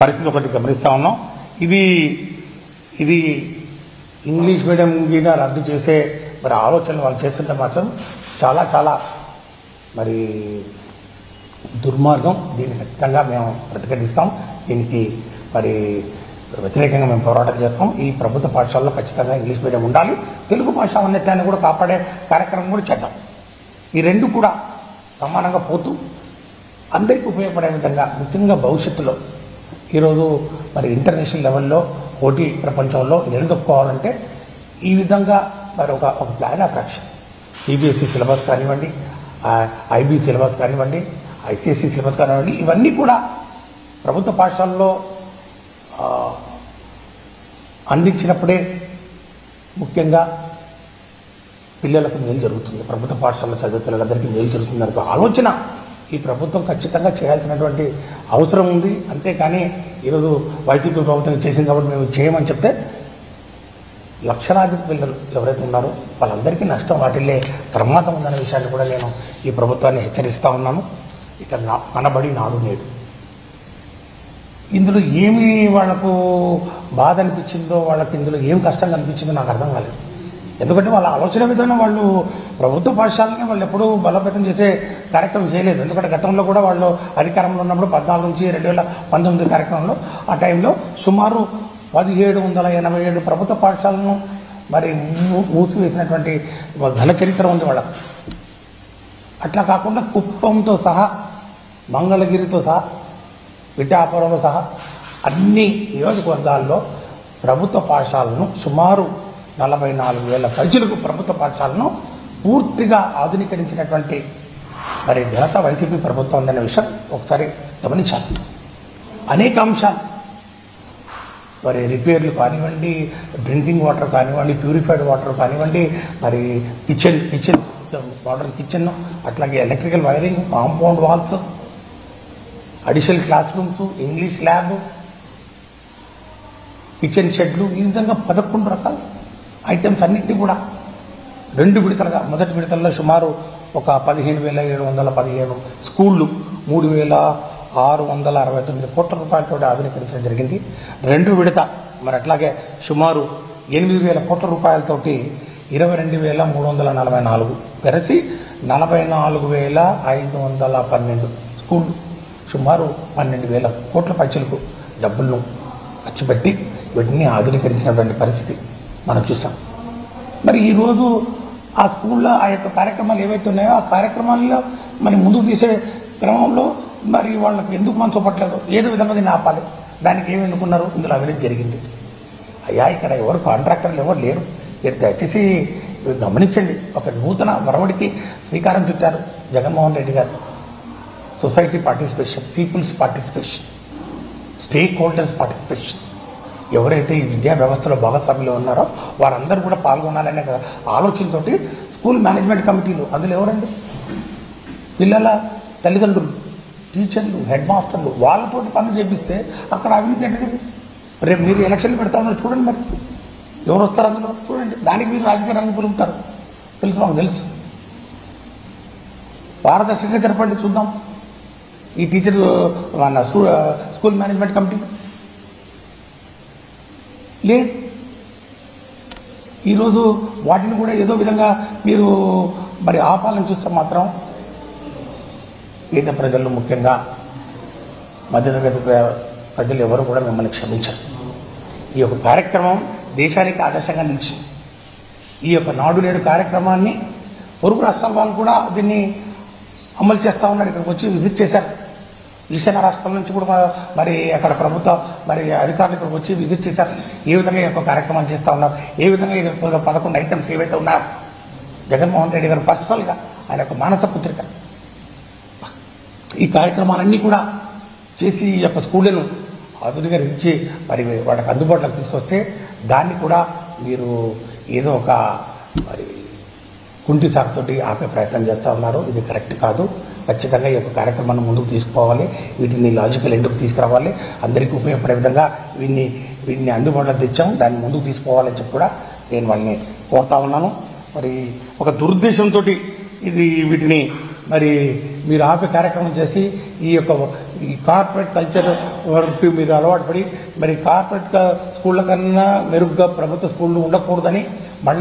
పరిస్థితి ఒకటి గమనిస్తా ఉన్నాం. ఇది ఇది ఇంగ్లీష్ మీడియం మీద రద్దు చేసే మరి ఆలోచనలు వాళ్ళు చేస్తుంటే మాత్రం చాలా చాలా మరి దుర్మార్గం. దీన్ని ఖచ్చితంగా మేము ప్రతిఘటిస్తాం. దీనికి మరి వ్యతిరేకంగా మేము పోరాటం చేస్తాం. ఈ ప్రభుత్వ పాఠశాలలో ఖచ్చితంగా ఇంగ్లీష్ మీడియం ఉండాలి. తెలుగు భాష ఉన్నతాన్ని కూడా కాపాడే కార్యక్రమం కూడా చేద్దాం. ఈ రెండు కూడా సమానంగా పోతూ అందరికీ ఉపయోగపడే విధంగా, ముఖ్యంగా భవిష్యత్తులో ఈరోజు మరి ఇంటర్నేషనల్ లెవెల్లో పోటీ ప్రపంచంలో నిలదొక్కుకోవాలంటే ఈ విధంగా మరి ఒక plan of action, CBSE syllabus కానివ్వండి, ఐబీ సిలబస్ కానివ్వండి, ఐసిఎస్ఈ సిలబస్ కానివ్వండి, ఇవన్నీ కూడా ప్రభుత్వ పాఠశాలలో అందించినప్పుడే ముఖ్యంగా పిల్లలకు మేలు జరుగుతుంది. ప్రభుత్వ పాఠశాలలో చదివే పిల్లలందరికీ మేలు జరుగుతుంది అనే ఆలోచన ఈ ప్రభుత్వం ఖచ్చితంగా చేయాల్సినటువంటి అవసరం ఉంది. అంతేకాని ఈరోజు వైసీపీ ప్రభుత్వం చేసింది కాబట్టి మేము చేయమని చెప్తే లక్షలాది పిల్లలు ఎవరైతే ఉన్నారో వాళ్ళందరికీ నష్టం వాటిల్లే ప్రమాదం ఉందనే విషయాన్ని కూడా నేను ఈ ప్రభుత్వాన్ని హెచ్చరిస్తూ ఉన్నాను. ఇక మనబడి నాడు నేడు ఇందులో ఏమి వాళ్లకు బాధ అనిపించిందో, వాళ్ళకి ఇందులో ఏం కష్టంగా అనిపించిందో నాకు అర్థం కాలేదు. ఎందుకంటే వాళ్ళ ఆలోచన విధానం వాళ్ళు ప్రభుత్వ పాఠశాలని వాళ్ళు ఎప్పుడూ బలోపేతం చేసే కార్యక్రమం చేయలేదు. ఎందుకంటే గతంలో కూడా వాళ్ళు అధికారంలో ఉన్నప్పుడు 14 నుంచి 2019 కార్యక్రమంలో ఆ టైంలో సుమారు 1787 ప్రభుత్వ పాఠశాలను మరి మూసివేసినటువంటి ఘన చరిత్ర ఉంది వాళ్ళకు. అట్లా కాకుండా కుప్పంతో సహా, మంగళగిరితో సహా, పిఠాపురంతో సహా అన్ని నియోజకవర్గాల్లో ప్రభుత్వ పాఠశాలను సుమారు 44,000 ప్రజలకు ప్రభుత్వ పాఠశాలను పూర్తిగా ఆధునీకరించినటువంటి మరి ఘనత వైసీపీ ప్రభుత్వం ఉందనే విషయం ఒకసారి గమనించాలి. అనేక అంశాలు మరి రిపేర్లు కానివ్వండి, డ్రింకింగ్ వాటర్ కానివ్వండి, ప్యూరిఫైడ్ వాటర్ కానివ్వండి, మరి కిచెన్స్ మోడర్న్ కిచెన్, అట్లాగే electrical wiring, compound walls, additional classrooms, English lab, kitchen షెడ్లు, ఈ విధంగా 11 రకాల ఐటమ్స్ అన్నింటినీ కూడా 2 విడతలుగా, మొదటి విడతల్లో సుమారు ఒక 15,715 స్కూళ్ళు 3,669 కోట్ల రూపాయలతో ఆధునీకరించడం జరిగింది. 2 విడత మరి అట్లాగే సుమారు 8,000 కోట్ల రూపాయలతోటి 22,344 కలిసి 44,512 స్కూళ్ళు సుమారు 12,000 కోట్ల పైచలకు డబ్బులను ఖర్చు పెట్టి వీటిని ఆధునీకరించినటువంటి పరిస్థితి మనం చూసాం. మరి ఈరోజు ఆ స్కూల్లో ఆ యొక్క కార్యక్రమాలు ఏవైతే ఉన్నాయో ఆ కార్యక్రమాల్లో మరి ముందుకు తీసే క్రమంలో మరి వాళ్ళకి ఎందుకు మనసు పట్టలేదు, ఏదో విధంగా దీన్ని ఆపాలి, దానికి ఏమి ఎన్నుకున్నారు, ఇందులో అవినీతి జరిగింది. అయ్యా ఇక్కడ ఎవరు కాంట్రాక్టర్లు ఎవరు లేరు. మీరు దయచేసి గమనించండి. ఒక నూతన వరవడికి శ్రీకారం చుట్టారు జగన్మోహన్ రెడ్డి గారు. Society participation, people's participation, stakeholders participation, ఎవరైతే ఈ విద్యా వ్యవస్థలో భాగస్వామ్యులు ఉన్నారో వారందరూ కూడా పాల్గొనాలనే ఆలోచనతో స్కూల్ మేనేజ్మెంట్ కమిటీలు, అందులో ఎవరండి, పిల్లల తల్లిదండ్రులు, టీచర్లు, హెడ్ మాస్టర్లు, వాళ్ళతోటి పనులు చేపిస్తే అక్కడ అవినీతి ఏంటిది. రేపు మీరు ఎలక్షన్లు పెడతా ఉన్నారు చూడండి, మరి ఎవరు వస్తారు అందులో చూడండి. దానికి మీరు రాజకీయ రంగం పొలుగుతారు, తెలుసు, మాకు తెలుసు. పారదర్శకంగా జరపండి, చూద్దాం. ఈ టీచర్ మన స్కూల్ మేనేజ్మెంట్ కమిటీ లేదు. ఈరోజు వాటిని కూడా ఏదో విధంగా మీరు మరి ఆపాలని చూస్తే మాత్రం పేద ప్రజలు, ముఖ్యంగా మధ్యతరగతి ప్రజలు ఎవరు కూడా మిమ్మల్ని క్షమించరు. ఈ యొక్క కార్యక్రమం దేశానికి ఆదర్శంగా నిలిచింది. ఈ యొక్క నాడు నేడు కార్యక్రమాన్ని పొరుగు రాష్ట్రాల వాళ్ళు కూడా దీన్ని అమలు చేస్తూ ఉన్నారు. ఇక్కడికి వచ్చి విజిట్ చేశారు. ఈశాన్య రాష్ట్రాల నుంచి కూడా మరి అక్కడ ప్రభుత్వ మరి అధికారులు ఇక్కడికి వచ్చి విజిట్ చేశారు. ఏ విధంగా ఈ యొక్క కార్యక్రమాలు చేస్తూ ఉన్నారు, ఏ విధంగా 11 ఐటమ్స్ ఏవైతే ఉన్నాయో జగన్మోహన్ రెడ్డి గారు పర్సనల్గా ఆయన యొక్క మానస పుత్రిక ఈ కార్యక్రమాలన్నీ కూడా చేసి ఈ యొక్క స్కూళ్ళను ఆధునీకరించి మరి వాళ్ళకి అందుబాటులోకి తీసుకొస్తే దాన్ని కూడా మీరు ఏదో ఒక మరి కుంటి సాకుతోటి ఆపే ప్రయత్నం చేస్తూ ఉన్నారు. ఇది కరెక్ట్ కాదు. ఖచ్చితంగా ఈ యొక్క కార్యక్రమాన్ని ముందుకు తీసుకుపోవాలి. వీటిని లాజికల్ ఎందుకు తీసుకురావాలి, అందరికీ ఉపయోగపడే విధంగా వీటిని అందుబాటులోకి తెచ్చాం, దాన్ని ముందుకు తీసుకోవాలని చెప్పి కూడా నేను వాళ్ళని కోరుతా ఉన్నాను. మరి ఒక దురుద్దేశంతో వీటిని మరి మీరు ఆపే కార్యక్రమం చేసి ఈ కార్పొరేట్ కల్చర్ వరకు మీరు అలవాటు పడి మరి కార్పొరేట్ స్కూళ్ళ కన్నా మెరుగ్గా ప్రభుత్వ స్కూళ్ళు ఉండకూడదని